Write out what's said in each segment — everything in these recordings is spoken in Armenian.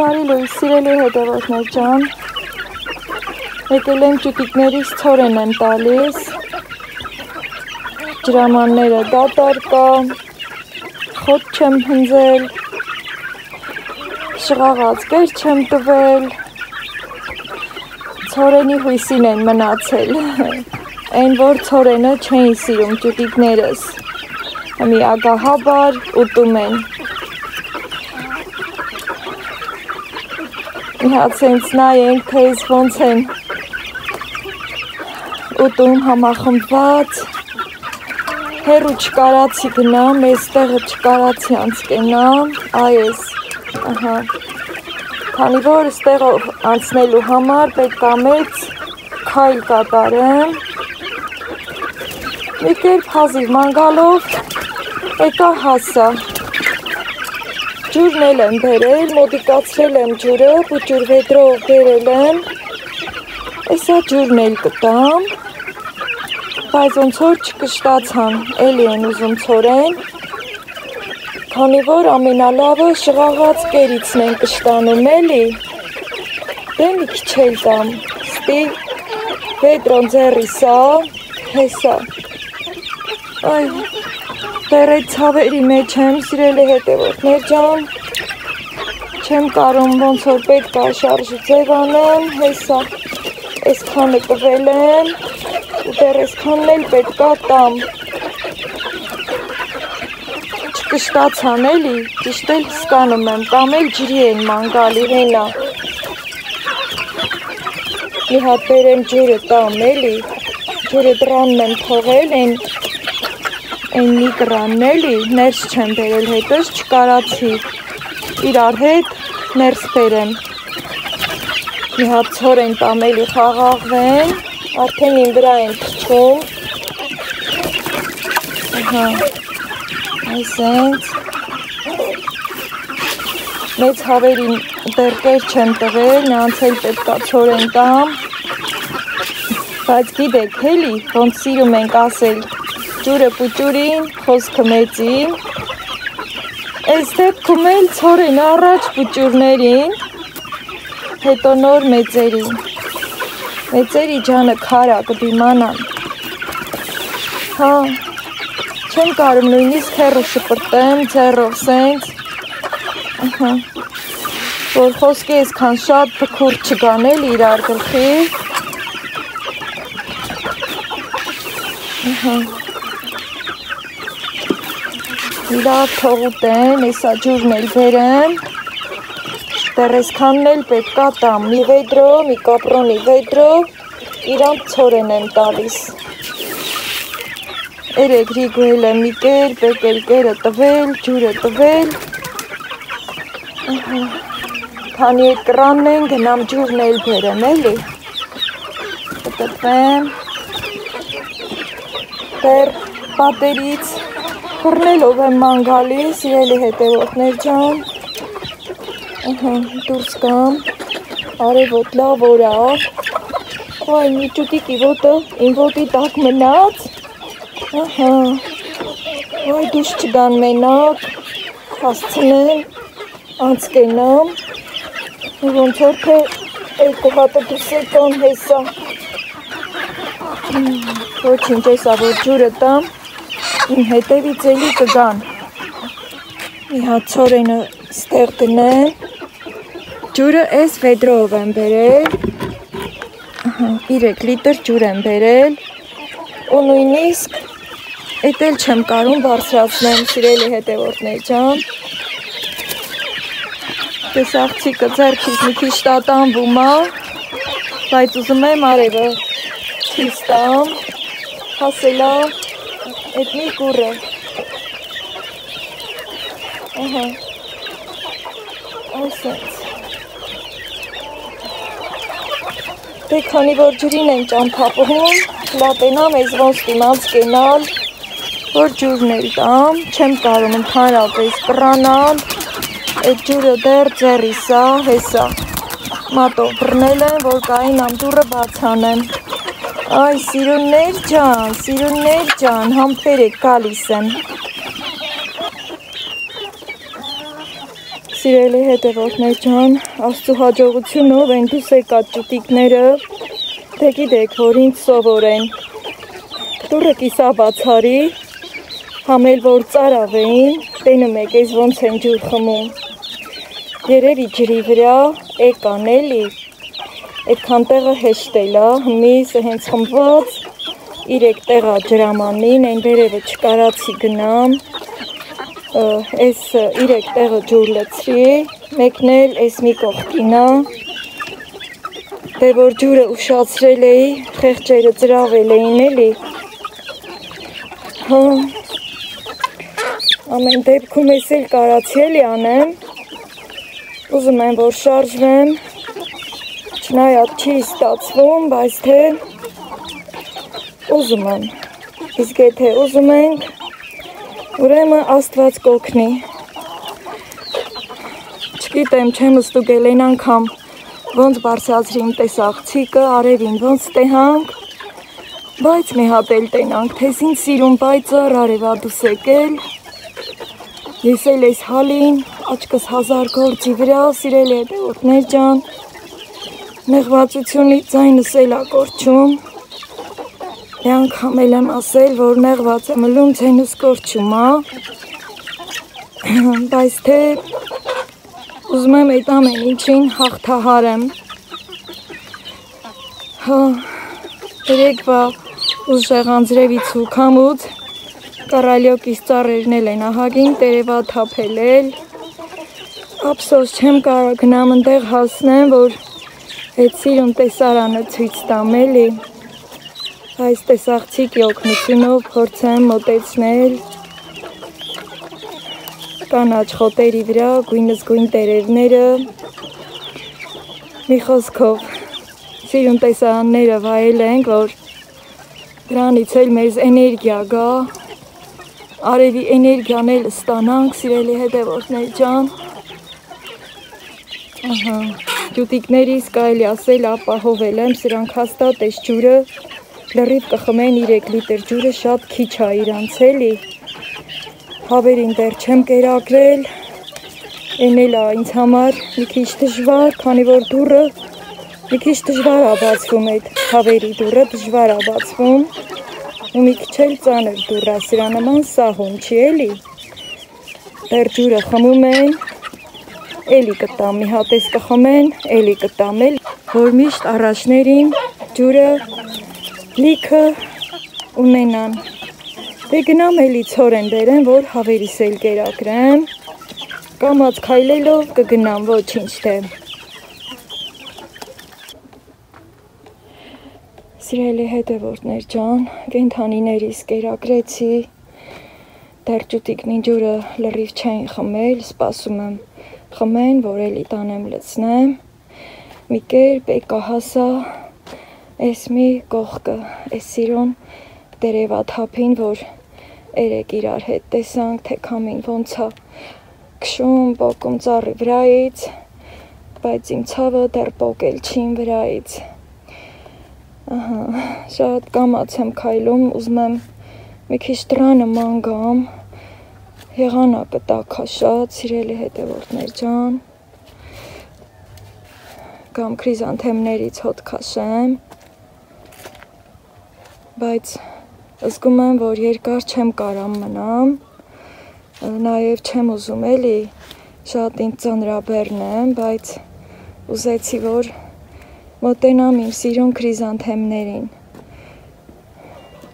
Բարի լույս, սիրելի հետևորդներ ջան, եկել եմ ճուտիկներիս ցորեն եմ տալիս, ջրամանները դատարկ կա, խոտ չեմ հնձել, շղաղած կեր չեմ տվել, ցորենի հույսին են մնացել, այն որ ցորենը չէին սիրում ճուտիկներս, մի ագահաբար ուտում են։ Մի հատ սենց նայենք, թե ես ոնց են ուտում համախմբված, հեռու չկարացի գնամ, ես տեղը չկարացի անցկենամ, այս, ահա, քանի որ ստեղով անցնելու համար պետք է մեծ քայլ կատարեմ, մի կերպ հազիվ մանգալով եկա հասա, ջուրն էլ եմ բերել, մոտիկացրել եմ ջուրը, պուճուր վեդրով բերել եմ, էսա ջուրն էլ կտամ, բայց ոնց որ չկշտացան, էլի են ուզում ցորեն, քանի որ ամենալավը շղաղած կերիցն են կշտանում, էլի, դե մի քիչ էլ տամ, ստի վեդրոն ձեռիսա, հեսա, այ, դեռ այդ ցավերի մեջ եմ, սիրելի հետևորդներ ջան, չեմ կարում ոնց որ պետք է շարժի ձև անեմ, հեսա, այսքանը տվել եմ, ու դեռ այսքանն էլ պետք է տամ, չկշտացան էլի, ճիշտ էլ հասկանում եմ, կամ էլ ջրի են մանգալի հենա, մի հատ բերեմ ջուրը տամ էլի, ջուրը դրանն եմ թողել, Այն միկրանն էլի, ներս չեմ բերել, հետոց չկարացի, իրար հետ ներս բերեմ, մի հատ ցորեն տամ էլի խաղաղվեն, արդեն իմ վրա են թչում, ահա, այսենց, մեծ հավերին դեռ կեր չեմ տվել, նրանց էլ պետք է ցորեն տամ, բայց գիտեք էլի, ոնց սիրում ենք ասել, ջուրը պուճուրին, խոսքը մեծին, այս դեպքում էլ ցորեն առաջ պուճուրներին, հետո նոր մեծերին, մեծերի ջանը քարա կդիմանան, հա, չեմ կարում նույնիսկ հեռու շպրտեմ, ձեռով սենց, ահա, որ խոսքի այսքան շատ փքուր չգան էլ իրար գլխի, ահա, Լավ թող ուտեն, էսա ջուրն էլ բերեմ, դեռ այսքանն էլ պետք է տամ, մի վեդրո, մի կապրոնի վեդրո, իրանք ցորեն եմ տալիս, երեկ ռիգուել եմ մի կերպ, եկել կերը տվել, ջուրը տվել, քանի այդ կրանն են, գնամ ջուրն էլ բերեմ, էլի, կտրվեմ, դեռ պատերից, Խռնելով եմ մանգալի, սիրելի հետևորդներ ջան, ահա, դուրս կամ, արևոտ լավ օրա, այ մի ճուտիկի ոտը, իմ ոտի տակ մնաց, ահա, այ դուշ չգան մենակ, հասցնեմ, անցկենամ, ոնց որ թե երկու հատը դուրս եկան հեսա, ոչինչ էսա որ ջուրը տամ, Իմ հետևից էլի կգան, մի հատ ցորենը ստեղ դնեմ, ջուրը այս վեդրով եմ բերել, 3 լիտր ջուր եմ բերել, ու նույնիսկ էդ էլ չեմ կարում բարձրացնեմ, սիրելի հետևորդներ ջան, Տես աղջիկը ձեռքից մի քիչ տատանվում է, բայց ուզում եմ արևը ցույց տամ, հասելա Այդ մի կուրը, ահա, այսենց, դե քանի որ ջրին են ճամփապում, լատենամ ես ոնց դիմաց կենալ, որ ջուրն էլ տամ, չեմ կարում ընդհանրապես կռանալ, այդ ջուրը դեռ ձեռիս է, հեսա, մատով բռնել եմ, որ կային ամջուրը բաց անեմ, Այ սիրուններ ջան, համբերեք գալիս եմ, Սիրելի հետևորդներ ջան, Աստծո հաջողությունով են դուս եկած ճուտիկները, թե գիտեք, որ ինձ սովոր են։ Դուրը կիսա բացարի, համել որ ծարավ էին, տենում եք ես ոնց են ջուր խմում։ Երևի ջրի վրա եկան էլի, այդքան տեղը հեշտել է, հմիսը հենց խմված, 3 տեղա ջրամանին, այն վերևը չկարացի գնամ, այս 3 տեղը ջուր լցրի, մեկն էլ այս մի կողքինա, դե որ ջուրը ուշացրել էի, խեղճերը ծրավել էին էլի, ամեն դեպքում ես էլ կարացի էլի անեմ, ուզում եմ որ շարժվեմ, չնայած չի ստացվում, բայց թե ուզում եմ, իսկ եթե ուզում ենք, ուրեմն Աստված կօգնի, չգիտեմ չեմ ստուգել այն անգամ, ոնց բարձրացրի իմ տեսախցիկը, արևին ոնց տեհանք, բայց մի հատ էլ տենանք, թես ինձ սիրուն պայծառ արևա դուս եկել, ես էլ ես հալին, աչքս 1000 գործի վրա, սիրելի հետևորդներ ջան, նեղվածությունից ձայնս էլ ա կորչում, մի անգամ էլ եմ ասել, որ նեղված եմ ըլում ձայնս կորչում ա, բայց թե ուզում եմ այդ ամեն ինչին հաղթահարեմ, երեկվա ուժեղ անձրևից ու քամուց կարալյոկիս ծառերն էլ են ահագին տերևա թափելել, ափսոս չեմ կարող գնամ ընդեղ հասնեմ, որ այդ սիրուն տեսարանը ցույց տամ էլի, այս տեսախցիկի օգնությունով փորձեմ մոտեցնել կանաչ խոտերի վրա գույնս գույն տերևները, մի խոսքով սիրուն տեսարանները վայել ենք, որ դրանից էլ մեզ էներգիա գա, արևի էներգիան էլ ստանանք, սիրելի հետևորդներ ջան, ճուտիկներիս կարելի ասել ապահովել եմ, սրանք հաստատ այս ջուրը լրիվ կխմեն 3 լիտր ջուրը շատ քիչ ա իրանց էլի, հավերին դեռ չեմ կերակրել, են էլ ա ինձ համար մի քիչ դժվար, քանի որ դուռը մի քիչ դժվար ա բացվում այդ հավերի դուռը, դժվար ա բացվում, ու մի քիչ էլ ծանր դուռ ա, սրա նման սահուն չի էլի, դեռ ջուրը խմում են, էլի կտամ, մի հատ ես կխմեն, էլի կտամ էլ, որ միշտ առաջներին ջուրը լիքը ունենան, դե գնամ էլի ցորեն բերեմ, որ հավերիս էլ կերակրեմ, կամած քայլելով կգնամ, ոչինչ թե։ Սիրելի հետևորդներ ջան, կենդանիներիս կերակրեցի, դեռ ճուտիկնի ջուրը լրիվ չեն խմել, սպասում եմ խմեն, որ էլի տանեմ լցնեմ, մի կերպ եկա հասա, այս մի կողքը, այս սիրուն տերևաթափին, որ երեք իրար հետ տեսանք, թե քամին ոնց ա քշում, պոկում ծառի վրայից, բայց իմ ցավը դեռ պոկել չի իմ վրայից, շատ կամաց եմ քայլում, ուզում եմ մի քիչ տրանը ման գամ, եղանակը տաք ա շատ, սիրելի հետևորդներ ջան, կամ քրիզանթեմներից հոտ քաշեմ, բայց զգում եմ, որ երկար չեմ կարամ մնամ, նաև չեմ ուզում էլի, շատ ինձ ծանրաբեռն եմ, բայց ուզեցի, որ մոտենամ իմ սիրուն քրիզանթեմներին,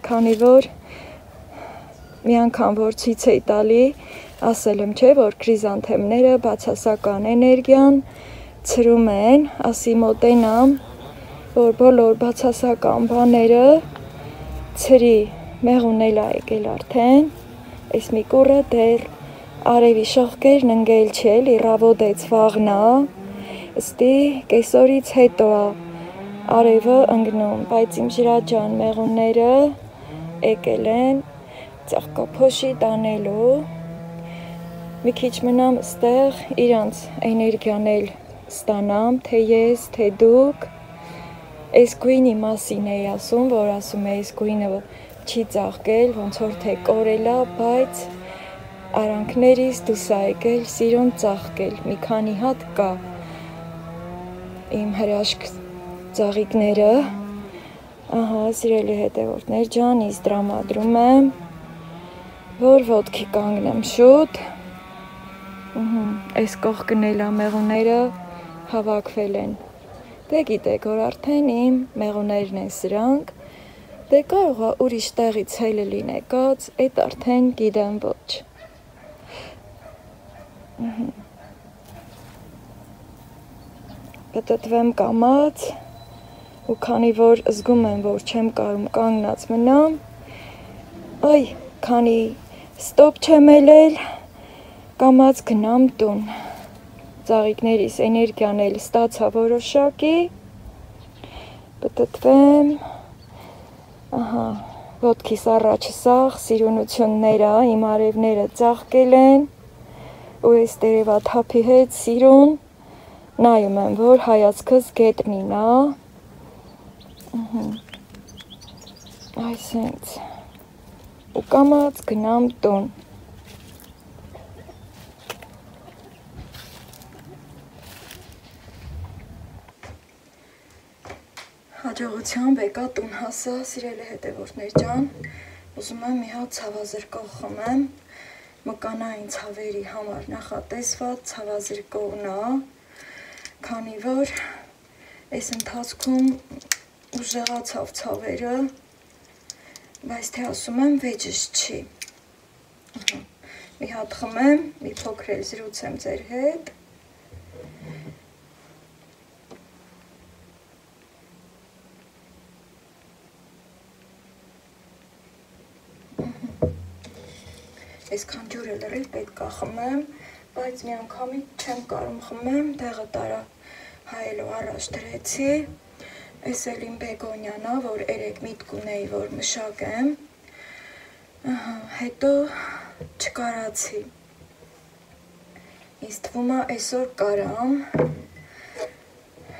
քանի որ մի անգամ որ ցույց էի տալի, ասել եմ չէ, որ քրիզանթեմները բացասական էներգիան ցրում են, ասի մոտենամ, որ բոլոր բացասական բաները ցրի, մեղուն էլ ա եկել արդեն, այս մի կուռը դեռ արևի շողքերն ընկել չէ, իռավոդեց վաղնա, ըստի կեսօրից հետո ա արևը ընկնում, բայց իմ ջրաջան մեղունները եկել են ծաղկափոշի տանելու, մի քիչ մնամ ստեղ, իրանց էներգիան էլ ստանամ, թե ես, թե դուք, այս գույնի մասին էի ասում, որ ասում է այս գույնը չի ծաղկել, ոնց որ թե կորել ա, բայց Արանքներիս դուս եկել, սիրուն ծաղկել, մի քանի հատ կա։ Իմ հրաշք ծաղիկները, ահա, սիրելի հետևորդներ ջան, ես տրամադրում եմ, որ ոտքի կանգնեմ շուտ։ Այս կողքն էլ մեղուները հավաքվել են։ Դե գիտեք, որ արդեն իմ մեղուներն են սրանք, դե կարող է ուրիշ տեղից հելը լինեկած, այդ արդեն գիտեմ ոչ։ Կտտվեմ կամած, ու քանի որ զգում եմ, որ չեմ կարում կանգնած մնամ, այ, քանի ստոպ չեմ ելել, կամած գնամ տուն։ Ծաղիկներիս էներգիան էլ ստացա որոշակի, պտտվեմ, ահա, ոտքիս առաջ սաղ, սիրունությունները, իմ արևները ծաղկել են, ու այս տերևա թափի հետ սիրուն, նայում եմ, որ հայացքս գետնին է, այսենց, ու կամած գնամ տուն։ Հաջողությամբ եկա տուն հասա, սիրելի հետևորդներ ջան, ուզում եմ մի հատ ցավազրկող խմեմ, մկանային ցավերի համար նախատեսված ցավազրկողն է, քանի որ այս ընթացքում ուժեղացավ ցավերը, բայց թե ասում եմ վեճս չի։ Մի հատ խմեմ, մի փոքր էլ զրուցեմ ձեր հետ։ Այսքան ջուրը լրիվ պետք է խմեմ, բայց մի անգամից չեմ կարում խմեմ, տեղը տարա հայելու առաջ դրեցի, այս էլ իմ բեգոնյան է, որ երեկ միտք ունեի, որ մշակեմ, հետո չկարացի, ինձ թվում է այսօր կարամ,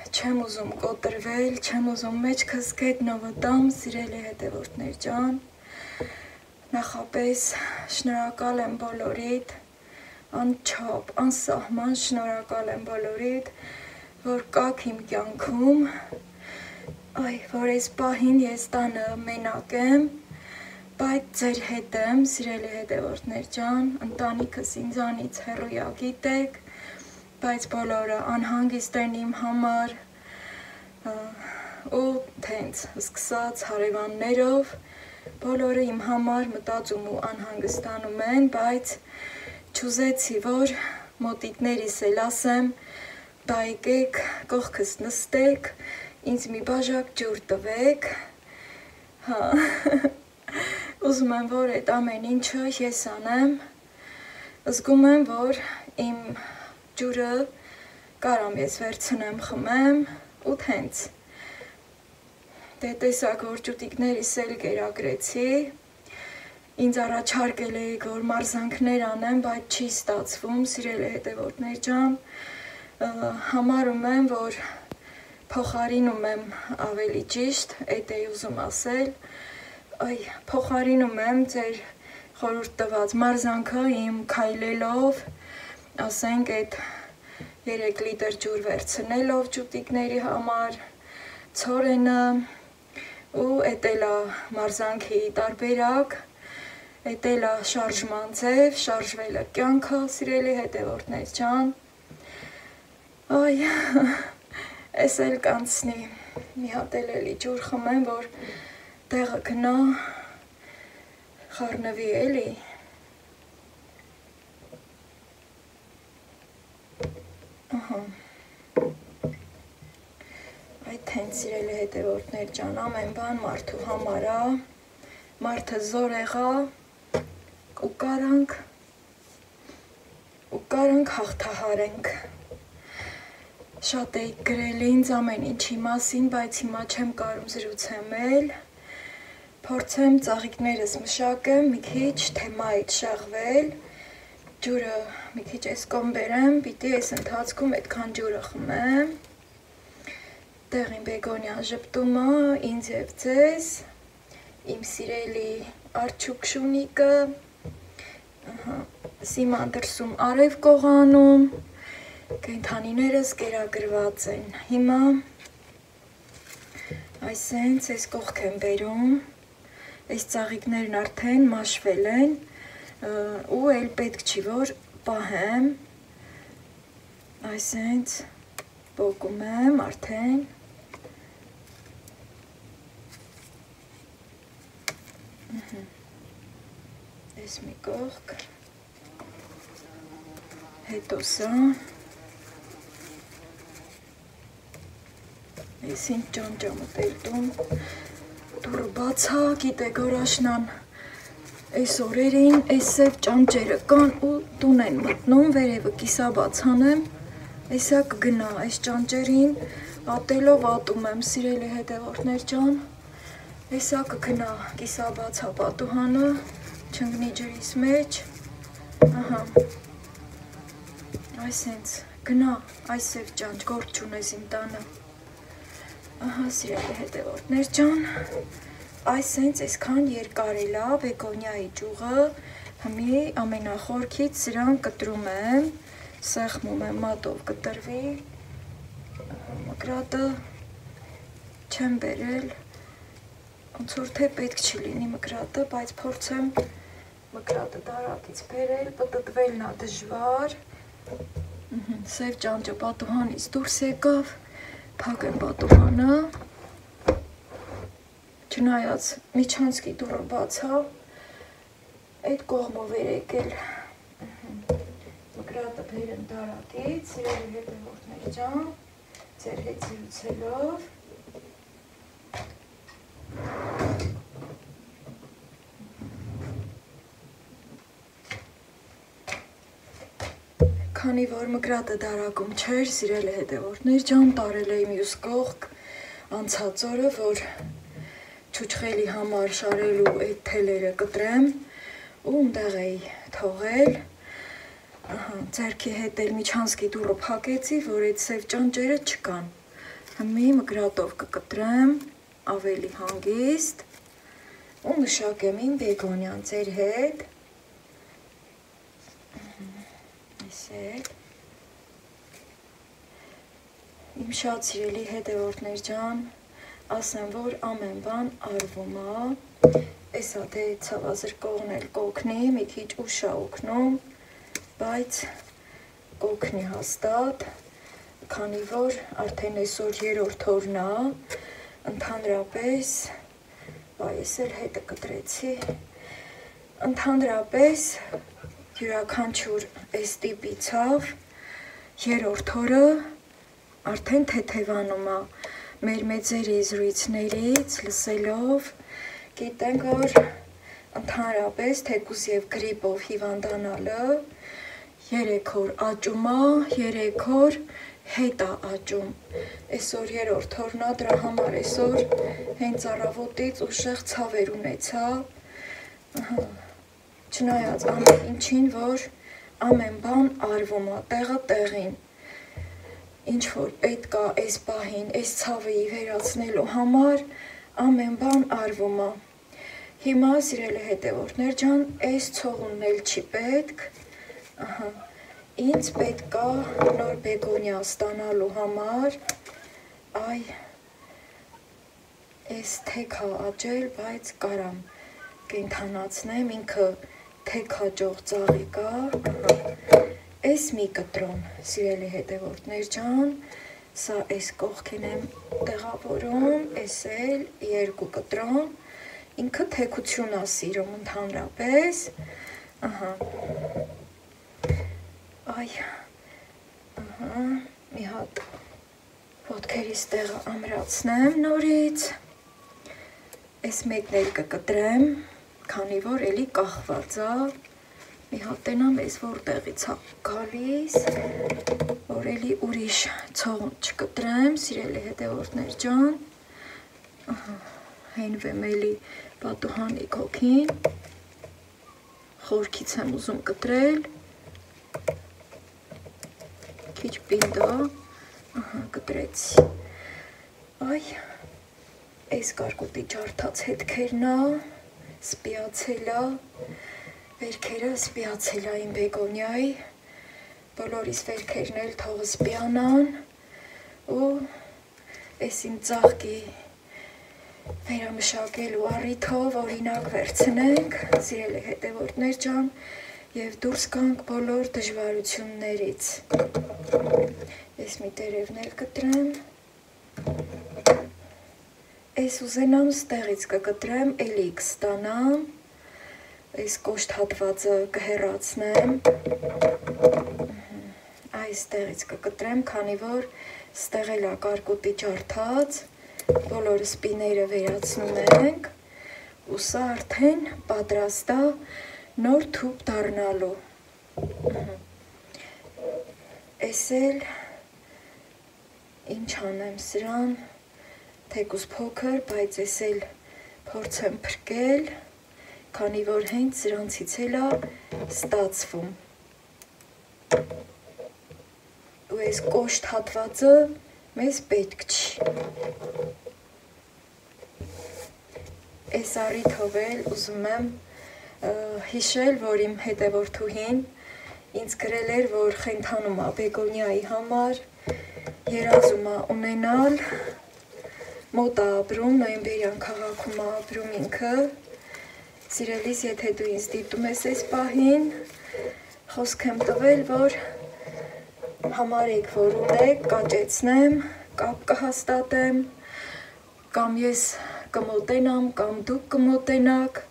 չեմ ուզում կոտրվել, չեմ ուզում մեջքս գետնովը տամ, սիրելի հետևորդներ ջան, նախապես շնորհակալ եմ բոլորիդ, անչափ, անսահման շնորհակալ եմ բոլորիդ, որ կաք իմ կյանքում, որ այս պահին ես տանը մենակ եմ, բայց ձեր հետ եմ, սիրելի հետևորդներ ջան, ընտանիքս ինձանից հեռու գիտեք, բայց բոլորը անհանգիստ են իմ համար, ու թենց սկսած հարևաններով, բոլորը իմ համար մտածում ու անհանգստանում են, բայց չուզեցի, որ մոտիկներիս էլ ասեմ, բա եկեք, կողքս նստեք, ինձ մի բաժակ ջուր տվեք, ուզում եմ, որ այդ ամեն ինչը ես անեմ, զգում եմ, որ իմ ջուրը կարամ ես վերցնեմ, խմեմ ու թենց։ Դե տեսակ, որ ճուտիկներիս էլ գերագրեցի, ինձ առաջարկել էիք, որ մարզանքներ անեմ, բայց չի ստացվում, սիրելի հետևորդներ ջան, համարում եմ, որ փոխարինում եմ ավելի ճիշտ, այդ էի ուզում ասել, փոխարինում եմ ձեր խորհուրդ տված մարզանքը իմ քայլելով, ասենք այդ 3 լիտր ջուր վերցնելով ճուտիկների համար, ցորենը, ու էդ էլ է մարզանքի տարբերակ, էդ էլ է շարժման ձև, շարժվելը կյանքը, սիրելի հետևորդներ ջան, այս էլ կանցնի, մի հատ էլի ջուր խմեմ, որ տեղը գնա, խառնվի էլի, այդ հենց սիրելի հետևորդներ ջան, ամեն բան մարդու համար է, մարդը զորեղ է, ու կարանք հաղթահարենք։ Շատ էիք գրել ինձ ամեն ինչի մասին, բայց հիմա չեմ կարում զրուցեմ էլ, փորձեմ ծաղիկներս մշակեմ, մի քիչ թեմայից շաղվել, ջուրը մի քիչ այս կողմ բերեմ, պիտի այս ընթացքում այդքան ջուրը խմեմ, տեղին բեգոնյան ժպտումը, ինձ և ձեզ, իմ սիրելի արջուկ շունիկը, Սիման դրսում արև կողանում, կենդանիներս կերակրված են, հիմա այսենց այս կողք եմ բերում, այս ծաղիկներն արդեն մաշվել են ու էլ պետք չի որ պահեմ, այսենց պոկում եմ արդեն, այս մի կողք, հետո սա, այս ինձ ճանճամը տերտում, դուրը բացա, գիտեք Արաշնան, այս օրերին այս սև ճանճերը կան ու տուն են մտնում, վերևը կիսաբաց անեմ, այսա կգնա, այս ճանճերին ատելով ատում եմ, սիրելի հետևորդներ ջան, այսա կգնա, կիսաբացա պատուհանը, չընկնի ջրիս մեջ, ահա, այսենց գնա, այս սև ճանճ, գործ չունես իմ տանը, ահա սիրելի հետևորդներ ջան, այսենց այսքան երկար էլա բեգոնիայի ճյուղը, հիմի ամենախորքից սրան կտրում եմ, սեղմում եմ մատով կտրվի, մկրատը չեմ բերել, ոնց որ թե պետք չի լինի մկրատը, բայց փորձեմ մկրատը դարակից բերել, պտտվելն է դժվար, սև ճանճը պատուհանից դուրս եկավ, փակեմ պատուհանը, չնայած միջանցքի դուռը բաց է, այդ կողմով էր եկել, մկրատը բերեմ դարակից, սիրելի հետևորդներ ջան, ձեր հետ զրուցելով, քանի որ մկրատը դարակում չէր, սիրելի հետևորդներ ջան, տարել էի մյուս կողք, անցած օրը, որ չուչխելի համար շարելու այդ թելերը կտրեմ ու ունդեղ էի թողել, ձեռքի հետ էլ միջանցքի դուռը փակեցի, որ այդ սև ճանճերը չկան, հիմի մկրատով կկտրեմ, ավելի հանգիստ ու մշակեմ իմ բեգոնյան ձեր հետ, իմ շատ սիրելի հետևորդներ ջան, ասեմ, որ ամեն բան արվում է, էսա թե ցավազրկողն էլ կօգնի, մի քիչ ուշ է օգնում, բայց կօգնի հաստատ, քանի որ արդեն այսօր 3-րդ օրն է, ընդհանրապես, այս էլ հետը կտրեցի, ընդհանրապես յուրաքանչյուր այս տիպի ցավ 3-րդ օրը արդեն թեթևանում է, մեր մեծերի զրույցներից լսելով, գիտենք, որ ընդհանրապես թեկուզ և գրիպով հիվանդանալը 3 օր աճում է, 3 օր հետ է աճում, այսօր 3-րդ օրն է, դրա համար այսօր հենց առավոտից ուժեղ ցավեր ունեցա, չնայած ամեն ինչին, որ ամեն բան արվում է, տեղը տեղին, ինչ որ պետք է այս պահին, այս ցավի վերացնելու համար, ամեն բան արվում է, հիմա սիրելի հետևորդներ ջան, այս ցողունն էլ չի պետք, ինձ պետք է նոր բեգոնիա ստանալու համար, այ, այս թեք է աճել, բայց կարամ կենդանացնեմ, ինքը թեք հաճող ծաղիկ է, այս մի կտրոն, սիրելի հետևորդներ ջան, սա այս կողքին եմ տեղավորում, այս էլ 2 կտրոն, ինքը թեքություն է սիրում ընդհանրապես, այ, մի հատ ոտքերիս տեղը ամրացնեմ նորից, այս մեկն էլ կկտրեմ, քանի որ էլի կախված է, մի հատ տենամ ես որտեղից է գալիս, որ էլի ուրիշ ցողուն չկտրեմ, սիրելի հետևորդներ ջան, հենվեմ էլի պատուհանի քոքին, խորքից եմ ուզում կտրել, քիչ պինդ է, կտրեցի, այ, այս կարկուտի ջարդած հետքերն է, սպիացել է, Վերքերը սպիացել այն բեգոնյայի, բոլորիս վերքերն էլ թողը սպիանան ու այս իմ ծաղկի վերամշակելու առիթով օրինակ վերցնենք, սիրելի հետևորդներ ջան, և դուրս գանք բոլոր դժվարություններից։ Ես մի տերևներ կտրեմ, ես ուզենամ ստեղից կկտրեմ, էլի կստանամ, այս կոշտ հատվածը կհեռացնեմ, այս տեղից կկտրեմ, քանի որ ստեղել է կարկուտի ջարդած, բոլոր սպիները վերացնում ենք, ու սա արդեն պատրաստ է նոր թուփ դառնալու։ Ես էլ ինչ անեմ սրան, թեկուզ փոքր, բայց ես էլ փորձեմ փրկել, քանի որ հենց սրանցից էլ է ստացվում։ Ու այս կոշտ հատվածը մեզ պետք չի։ Այս առիթով էլ ուզում եմ հիշել, որ իմ հետևորդուհին ինձ գրել էր, որ խենթանում է բեգոնիայի համար, երազում է ունենալ, մոտ է ապրում, նոյեմբերյան քաղաքում է ապրում ինքը, սիրելիս, եթե դու ինձ դիտում ես այս պահին, խոսք եմ տվել, որ համարեք, որ ունեք, կաճեցնեմ, կապ կհաստատեմ, կամ ես կմոտենամ, կամ դուք կմոտենաք,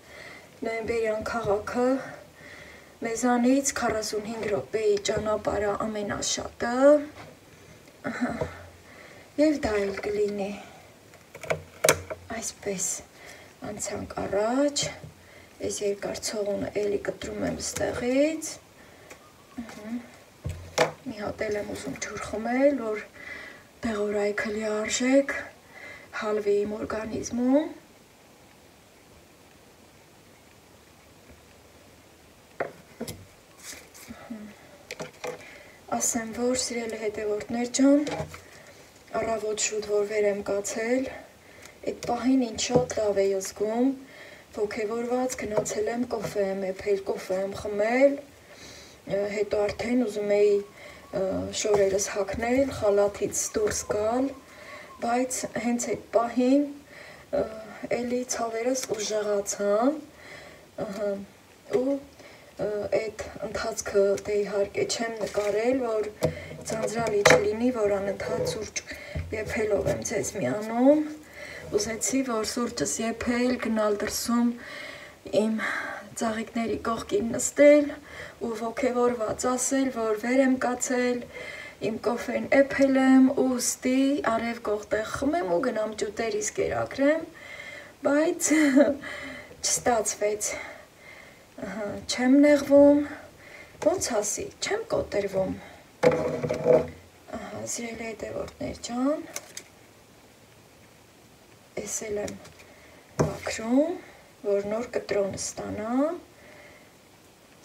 նոյեմբերյան քաղաքը մեզանից 45 րոպեի ճանապարհը ամենաշատը, և դա էլ կլինի, այսպես անցանք առաջ, ես երկար ցողունը էլի կտրում եմ ստեղից, մի հատ էլ եմ ուզում ջուր խմել, որ դեղորայքը լիարժեք հալվի իմ օրգանիզմում, ասեմ, որ սիրելի հետևորդներ ջան, առավոտ շուտ որ վեր եմ կացել, այդ պահին ինչ շատ լավ էի զգում, ոգևորված գնացել եմ կոֆե եմ էփել, կոֆե եմ խմել, հետո արդեն ուզում էի շորերս հագնել, խալաթից դուրս գալ, բայց հենց այդ պահին էլի ցավերս ուժեղացան, ու այդ ընթացքը դե իհարկե չեմ նկարել, որ ձանձրալի չլինի, որ անընդհատ սուրճ եփելով եմ ձեզ միանում, ուզեցի, որ սուրճս եփել, գնալ դրսում իմ ծաղիկների կողքին նստել ու ոգևորված ասել, որ վեր եմ կացել, իմ կոֆեն էփել եմ ու ուստի արև կողտեղ խմեմ ու գնամ ճուտերիս կերակրեմ, բայց չստացվեց, չեմ նեղվում, ոնց ասի, չեմ կոտրվում, սիրելի հետևորդներ ջան, ես էլ եմ վաքրում, որ նոր կտրոնը ստանամ,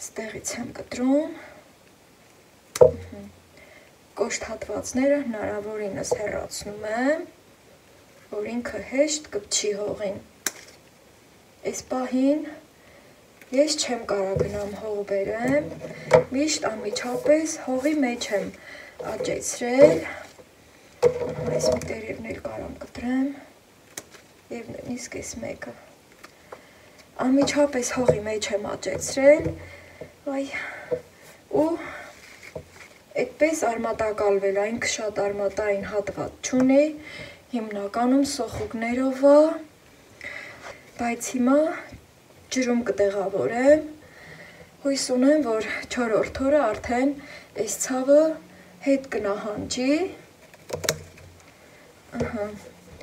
ստեղից եմ կտրում, կոշտ հատվածները հնարավորինս հեռացնում եմ, որ ինքը հեշտ կպչի հողին, այս պահին ես չեմ կարա գնամ հող բերեմ, միշտ անմիջապես հողի մեջ եմ աճեցրել, այս մի տերևներ կարամ կտրեմ, և նույնիսկ այս մեկը, անմիջապես հողի մեջ եմ աճեցրել, ու այդպես արմատակալվել, այնքը շատ արմատային հատված չունի, հիմնականում սոխուկներով է, բայց հիմա ջրում կտեղավորեմ, հույս ունեմ, որ 4-րդ օրը արդեն այս ցավը հետ կնահանջի,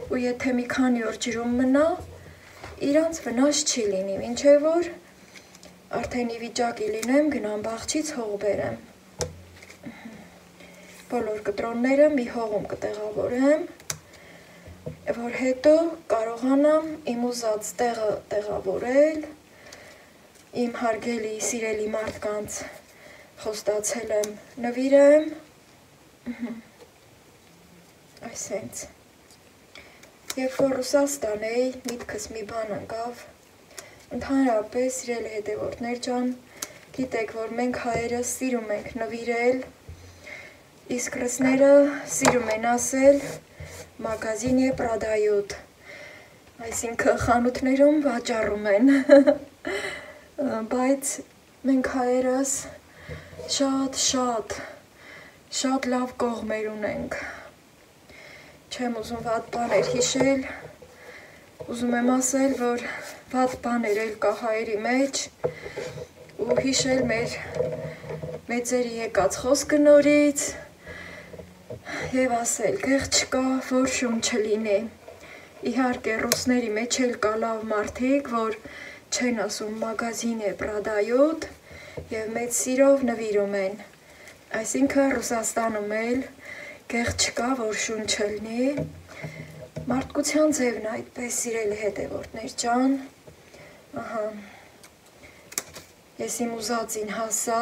ու եթե մի քանի օր ջրում մնա, իրանց վնաս չի լինի, մինչև որ արդեն ի վիճակի լինեմ գնամ բաղչից հող բերեմ, բոլոր կտրոնները մի հողում կտեղավորեմ, որ հետո կարողանամ իմ ուզած տեղը տեղավորել, իմ հարգելի սիրելի մարդկանց խոստացել եմ նվիրեմ, այսենց, երբ որ Ռուսաստան էի, միտքս մի բան ընկավ, ընդհանրապես սիրելի հետևորդներ ջան, Գիտեք, որ մենք հայերը սիրում ենք նվիրել, իսկ ռուսները սիրում են ասել մագազինե պրադայոտ, այսինքն խանութներում վաճառում են, բայց մենք հայերս շատ լավ կողմեր ունենք, չեմ ուզում վատ բաներ հիշել, ուզում եմ ասել, որ վատ բաներ էլ կա հայերի մեջ ու հիշել մեր մեծերի եկած խոսքը նորից և ասել, կեղ չկա, որ շուն չլինի, իհարկե ռուսների մեջ էլ կա լավ մարդիկ, որ չեն ասում մագազին է պրադայոտ և մեծ սիրով նվիրում են, այսինքն Ռուսաստանում էլ կեղ չկա, որ շուն չլինի, մարդկության ձևն այդպես սիրելի հետևորդներ ջան, ես իմ ուզածին հասա,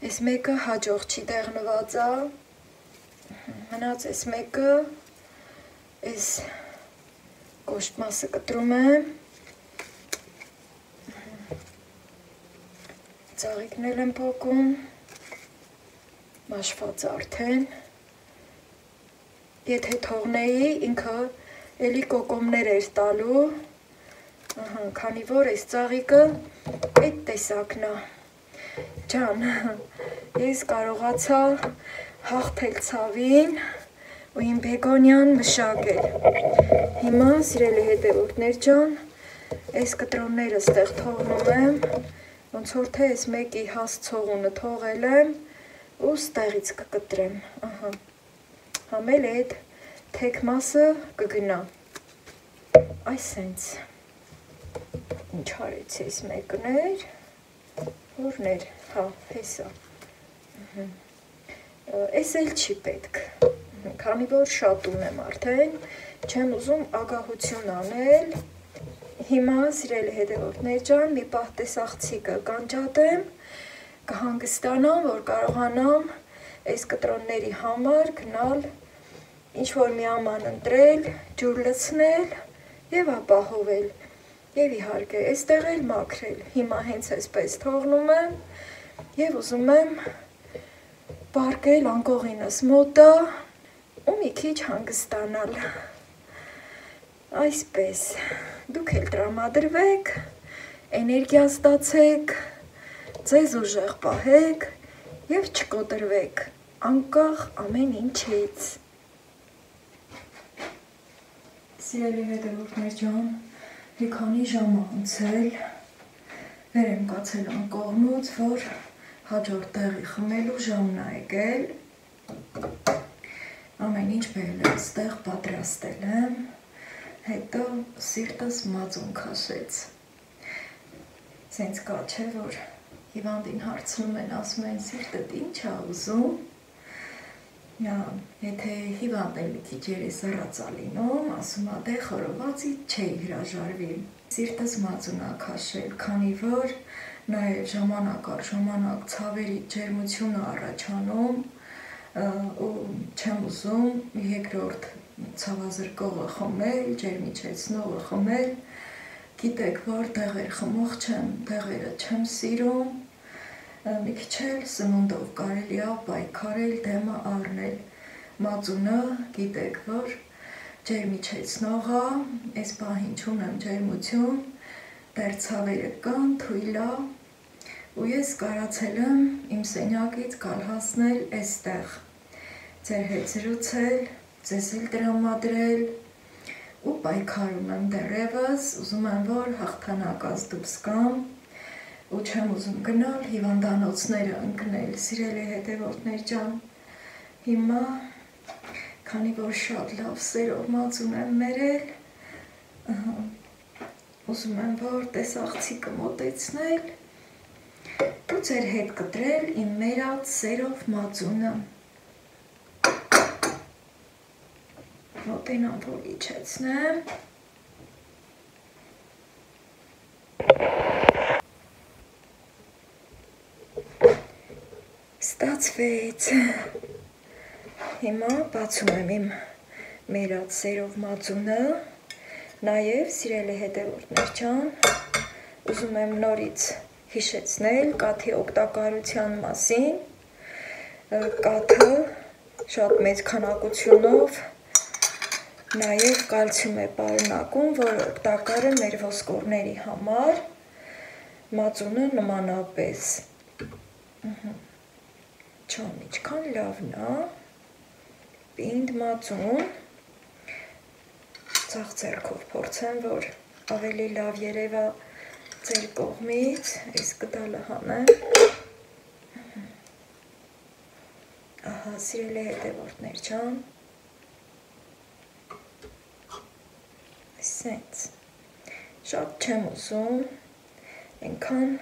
ես մեկը հաջող չի դեղնված է, մնաց ես մեկը, ես կոշտ մասը կտրում եմ, ծաղիկնել եմ փոքում, մաշված արդեն, եթե թողնեի, ինքը էլի կոկոմներ էր տալու, քանի որ այս ծաղիկը այդ տեսակն է, ջան, ես կարողացա հաղթել ցավին ու իմ բեգոնյան մշակել, հիմա սիրելի հետևորդներ ջան, այս կտրոնները ստեղ թողնում եմ, ոնց որ թե ես մեկի հասցողունը թողել եմ ու ստեղից կկտրեմ, համել այդ թեք մասը կգնա, այսենց, ինչ հարեց ես մեկներ, որներ, հեսա, ես էլ չի պետք, քանի որ շատ ունեմ արդեն, չեմ ուզում ագահություն անել, հիմա սիրելի հետևորդներ ջան, մի պահ տեսախցիկը կանջատեմ, կհանգստանամ, որ կարողանամ այս կտրոնների համար գնալ, ինչ-որ մի աման ընտրել, ջուր լցնել և ապահովել, և իհարկե այստեղ էլ մաքրել, հիմա հենց այսպես թողնում եմ և ուզում եմ պարկել անկողինս մոտը ու մի քիչ հանգստանալ, այսպես, դուք էլ տրամադրվեք, էներգիա ստացեք, ձեզ ուժեղ պահեք և չկոտրվեք, անկախ ամեն ինչից։ Սիրելի հետևորդներ ջան, մի քանի ժամ անցել, վեր եմ կացել անկողնուց, որ հաջորդ տեղի խմելու ժամն է եկել, ամեն ինչ բերել եմ ստեղ պատրաստել եմ, հետո սիրտս մածուն քաշեց, սենց կա չէ, որ հիվանդին հարցնում են, ասում են սիրտդ ինչ է ուզում, եթե հիվանդն մի քիչ երեսառած է լինում, ասում է դե խորովածի չէի հրաժարվի, սիրտս մածուն է քաշել, քանի որ նաև ժամանակ առ ժամանակ ցավերի ջերմությունը առաջանում ու չեմ ուզում երկրորդ ցավազրկողը խմել, ջերմիջեցնողը խմել, գիտեք, որ դեղեր խմող չեմ, դեղերը չեմ սիրում, մի քիչ էլ սնունդով կարելի է պայքարել, դեմը առնել, մածունը, գիտեք, որ ջերմիջեցնողը, այս պահին չունեմ ջերմություն, դեռ ցավերը կան, թույլ է, ու ես կարացել եմ իմ սենյակից գալ հասնել այստեղ, ձեր հետ զրուցել, ձեզ էլ տրամադրել ու պայքարում եմ դեռևս, ուզում եմ, որ հաղթանակած դուրս գամ ու չեմ ուզում գնալ հիվանդանոցները ընկնել, սիրելի հետևորդներ ջան, հիմա, քանի որ շատ լավ սերով մածուն եմ մերել, ուզում եմ, որ տեսախցիկը մոտեցնել ու ձեր հետ կտրել իմ մերած սերով մածունը, մոտենամ, որ իջեցնեմ, ստացվեց, հիմա բացում եմ իմ մերած սերով մածունը, նաև սիրելի հետևորդներ ջան, ուզում եմ նորից հիշեցնել կաթի օգտակարության մասին։ Կաթը շատ մեծ քանակությունով նաև կալցիում է պարունակում, որը օգտակար է մեր ոսկորների համար, մածունը նմանապես։ Չան ինչքան լավն է, պինդ մածուն, ցախ ձեռքով փորձեմ, որ ավելի լավ երևա ձեր կողմից, այս կդալը հանեմ։ Ահա, սիրելի հետևորդներ ջան, սենց, շատ չեմ ուզում, ենքան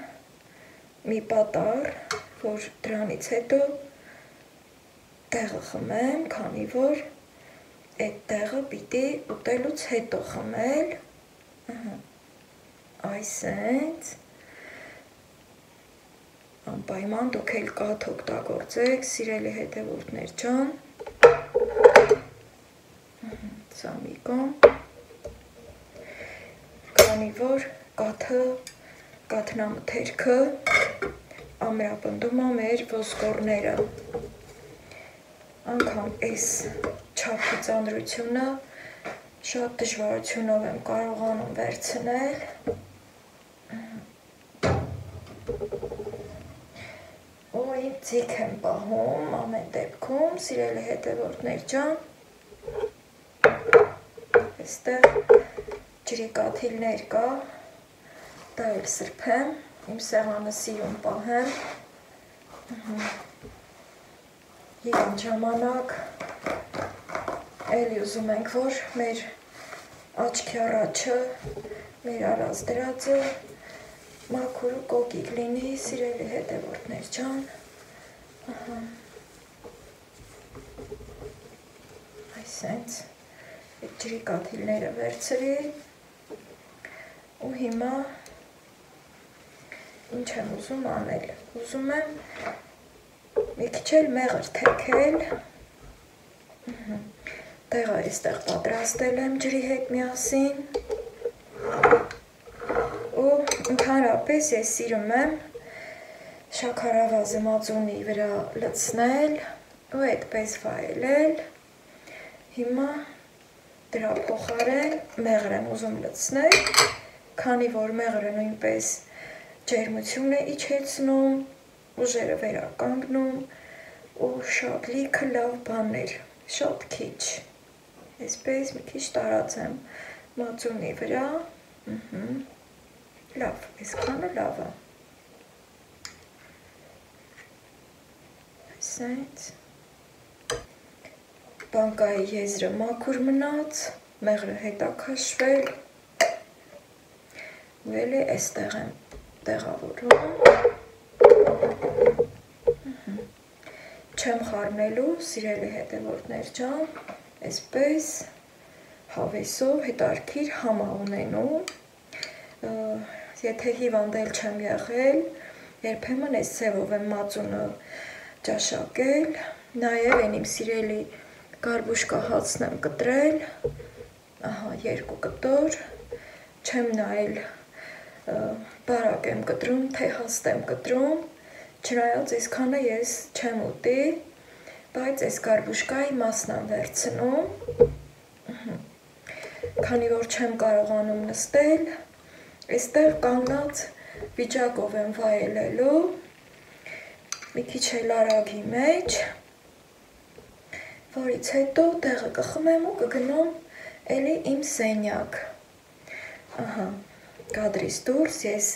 մի պատար, որ դրանից հետո տեղը խմեմ, քանի որ այդ տեղը պիտի ուտելուց հետո խմել, այս սենց, անպայման դուք էլ կաթ օգտագործեք, սիրելի հետևորդներ ջան, սա մի կողմ, քանի որ կաթնամթերքը ամրապնդում է մեր ոսկորները, անգամ այս չափի ծանրությունը շատ դժվարությունով եմ կարողանում վերցնել, իմ ձիգ եմ պահում ամեն դեպքում, սիրելի հետևորդներ ջան, այստեղ ջրի կաթիլներ կա, դա էլ սրբեմ, իմ սեղանը սիրում պահեմ, հիվանդ ժամանակ էլի ուզում ենք, որ մեր աչքի առաջը, մեր արած դրածը մաքուր ու կոկիկ լինի, սիրելի հետևորդներ ջան, այսենց, այդ ջրի կաթիլները վերցրի ու հիմա ինչ եմ ուզում անել, ուզում եմ մի քիչ էլ մեղր թեքել, տեղը այստեղ պատրաստել եմ ջրի հետ միասին ու ընդհանրապես ես սիրում եմ շաքարավազը մածունի վրա լցնել ու այդպես վայելել, հիմա դրա փոխարեն մեղր եմ ուզում լցնել, քանի որ մեղրը նույնպես ջերմություն է իջեցնում, ուժերը վերականգնում ու շատ լիքը լավ բաներ, շատ քիչ, այսպես մի քիչ տարածեմ մածունի վրա, լավ, այսքանը լավ է, այսենց, բանկայի եզրը մաքուր մնաց, մեղրը հետա քաշվել, ու էլի այստեղ եմ տեղավորում, չեմ խառնելու, սիրելի հետևորդներ ջան, այսպես հավեսով հետարքիր համ է ունենում, եթե հիվանդել չեմ եղել, երբեմն այս ձևով եմ մածունը ճաշակել, նաև այն իմ սիրելի գարբուշկա հացն եմ կտրել, ահա 2 կտոր, չեմ նայել բարակ եմ կտրում, թե հաստ եմ կտրում, չնայած այսքանը ես չեմ ուտի, բայց այս գարբուշկայի մասն եմ վերցնում, քանի որ չեմ կարողանում նստել, այստեղ կանգնած վիճակով եմ վայելելու, մի քիչ էլ արագի մեջ, որից հետո տեղը կխմեմ ու կգնամ էլի իմ սենյակ, ահա, կադրից դուրս ես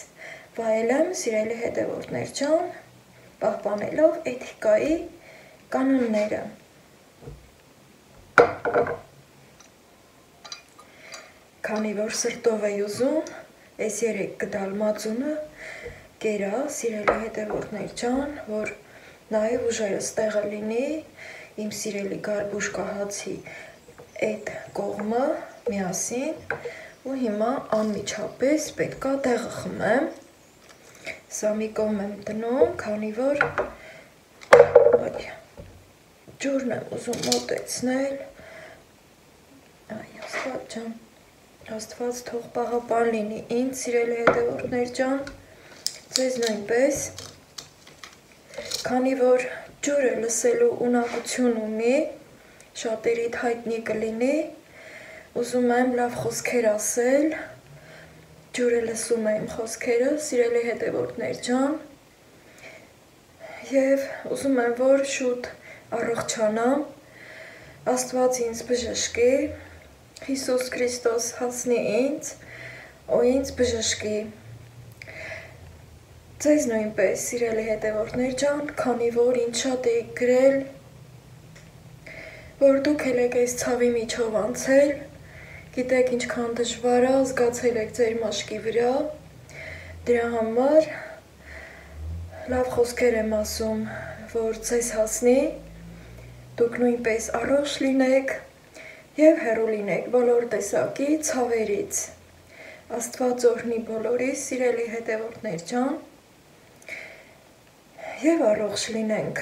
վայելեմ, սիրելի հետևորդներ ջան, պահպանելով էթիկայի կանոնները, քանի որ սրտով էի ուզում, այս 3 կդալ մածունը կերա, սիրելի հետևորդներ ջան, որ նաև ուժերս տեղը լինի, իմ սիրելի գարբուշկա հացի այդ կողմը միասին, ու հիմա անմիջապես պետք է տեղը խմեմ, սա մի կողմ եմ դնում, քանի որ ջուրն եմ ուզում մոտեցնել, այ Աստված ջան, Աստված թող պահապան լինի ինձ, սիրելի հետևորդներ ջան, ձեզ նույնպես, քանի որ ջուրը լսելու ունակություն ունի, շատերիդ հայտնի կլինի, ուզում եմ լավ խոսքեր ասել, ջուրը լսում է իմ խոսքերը, սիրելի հետևորդներ ջան, և ուզում եմ, որ շուտ առողջանամ, Աստված ինձ բժշկի, Հիսուս Քրիստոս հասնի ինձ, ու ինձ բժշկի։ Ձեզ նույնպես, սիրելի հետևորդներ ջան, քանի որ ինձ շատ էիք գրել, որ դուք եք այս ցավի միջով անցել, գիտեք ինչքան դժվար է, զգացել եք ձեր մաշկի վրա, դրա համար լավ խոսքեր եմ ասում, որ ձեզ հասնի, դուք նույնպես առողջ լինեք և հեռու լինեք բոլոր տեսակի ցավերից։ Աստված օրհնի բոլորիս, սիրելի հետևորդներ ջան, և առողջ լինենք։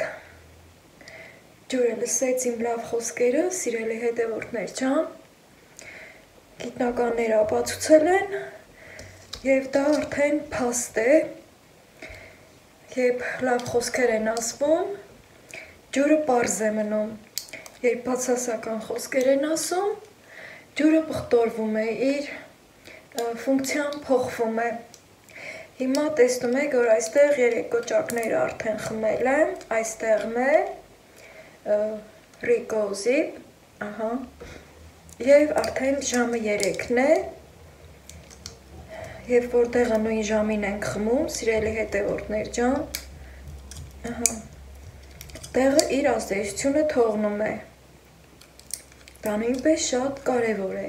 Ջուրը լսեց իմ լավ խոսքերը, սիրելի հետևորդներ ջան, գիտնականները ապացուցել են, և դա արդեն փաստ է, երբ լավ խոսքեր են ասվում, ջուրը պարզ է մնում, երբ բացասական խոսքեր են ասում, ջուրը պղտորվում է, իր ֆունկցիան փոխվում է։ Հիմա տեսնում եք, որ այստեղ 3 կոճակները արդեն խմել եմ, այստեղն է, Ռիկոզի, և արդեն ժամը 3-ն է, երբ որ տեղը նույն ժամին ենք խմում, սիրելի հետևորդներ ջան, տեղը իր ազդեցությունը թողնում է, դա նույնպես շատ կարևոր է,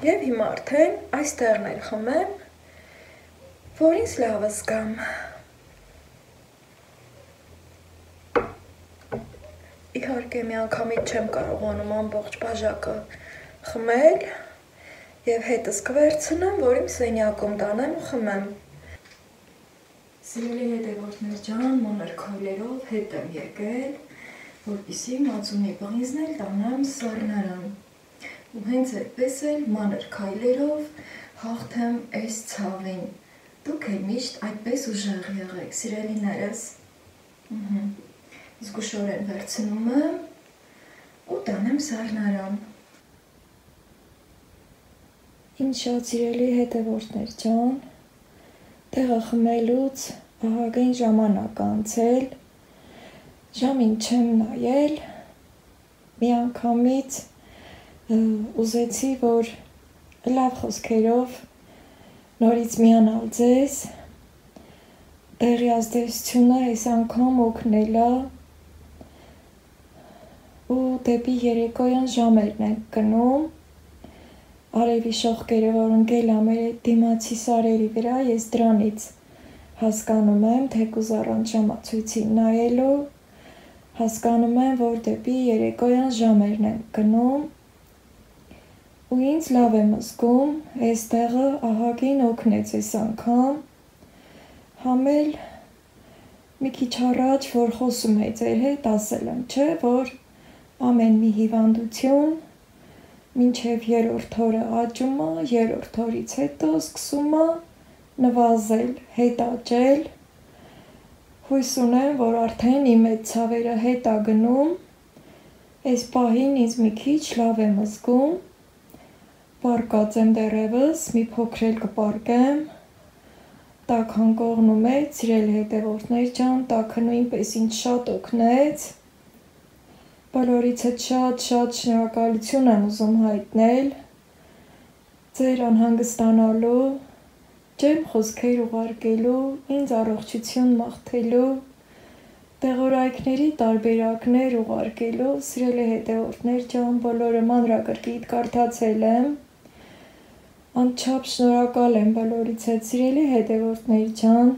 և հիմա արդեն այստեղն էլ խմեմ, որ ինձ լավ զգամ։ Իհարկե միանգամից չեմ կարողանում ամբողջ բաժակը խմել և հետս կվերցնեմ, որ իմ սենյակում տանեմ ու խմեմ։ Սիրելի հետևորդներ ջան, մանր քայլերով հետ եմ եկել, որպեսզի մածունի բղինձն էլ տանեմ սառնարան։ Ու հենց այդպես էլ մանր քայլերով հաղթեմ այս ցավին։ Դուք էլ միշտ այդպես ուժեղ եղեք, սիրելիներս։ Զգուշորեն վերցնում եմ ու տանեմ սառնարան։ Իմ շատ սիրելի հետևորդներ ջան, տեղը խմելուց ահագին ժամանակ անցել, ժամին չեմ նայել, միանգամից ուզեցի, որ լավ խոսքերով նորից միանալ ձեզ, տեղի ազդեցությունը այս անգամ օգնել է ու դեպի երեկոյան ժամերն ենք գնում, արևի շողկերը, որ ընկել է մեր դիմացի սարերի վրա, ես դրանից հասկանում եմ, թեկուզ առանց ժամացույցի նայելու, հասկանում եմ, որ դեպի երեկոյան ժամերն ենք գնում, ու ինձ լավ եմ զգում, այս տեղը ահագին օգնեց այս անգամ, համել մի քիչ առաջ, որ խոսում էի ձեր հետ, ասել եմ, չէ, որ ամեն մի հիվանդություն մինչև 3-րդ օրը աճում է, 3-րդ օրից հետո սկսում է նվազել, հետ աճել, հույս ունեմ, որ արդեն իմ այդ ցավերը հետ է գնում, այս պահին ինձ մի քիչ լավ եմ զգում, պառկած եմ դեռևս, մի փոքր էլ կպառկեմ, տաքն կողնում է, սիրելի հետևորդներ ջան, տաքը նույնպես ինձ շատ օգնեց, բոլորից հետ շատ շնորհակալություն եմ ուզում հայտնել, ձեր անհանգստանալու, ջերմ խոսքեր ուղարկելու, ինձ առողջություն մաղթելու, տեղորայքների տարբերակներ ուղարկելու, սիրելի հետևորդներ ջան, բոլորը մանրակրկիտ կարդացել եմ, անչափ շնորհակալ եմ բոլորից հետ, սիրելի հետևորդներ ջան,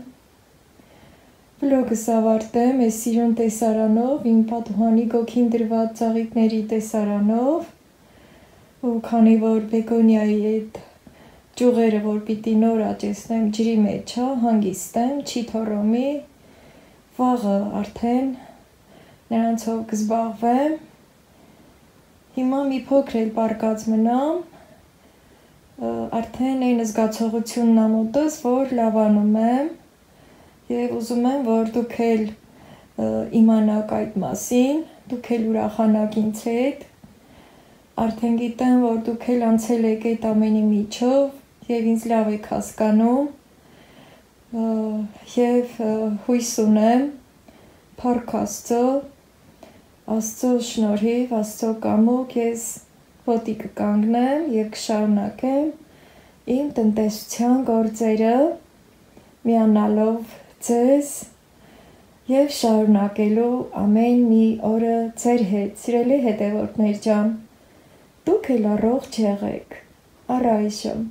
Վլոգս ավարտեմ այս սիրուն տեսարանով, իմ պատուհանի գոգին դրված ծաղիկների տեսարանով, ու քանի որ բեգոնիայի այդ ճյուղերը, որ պիտի նոր աճեցնեմ ջրի մեջ է, հանգիստ եմ, չի թռոմի, վաղը արդեն նրանցով կզբաղվեմ, հիմա մի փոքր էլ պառկած մնամ, արդեն այն զգացողությունն ամուտս, որ լավանում եմ և ուզում եմ, որ դուք էլ իմանաք այդ մասին, դուք էլ ուրախանաք ինձ հետ, արդեն գիտեմ, որ դուք էլ անցել եք այդ ամենի միջով և ինձ լավ եք հասկանում և հույս ունեմ, փառք Աստծո, Աստծո շնորհիվ, Աստծո կամոք ես ոտի կկանգնեմ և կշարունակեմ իմ տնտեսության գործերը միանալով ձեզ և շարունակելու ամեն մի օրը ձեր հետ, սիրելի հետևորդներ ջան, դուք էլ առողջ եղեք, առայժմ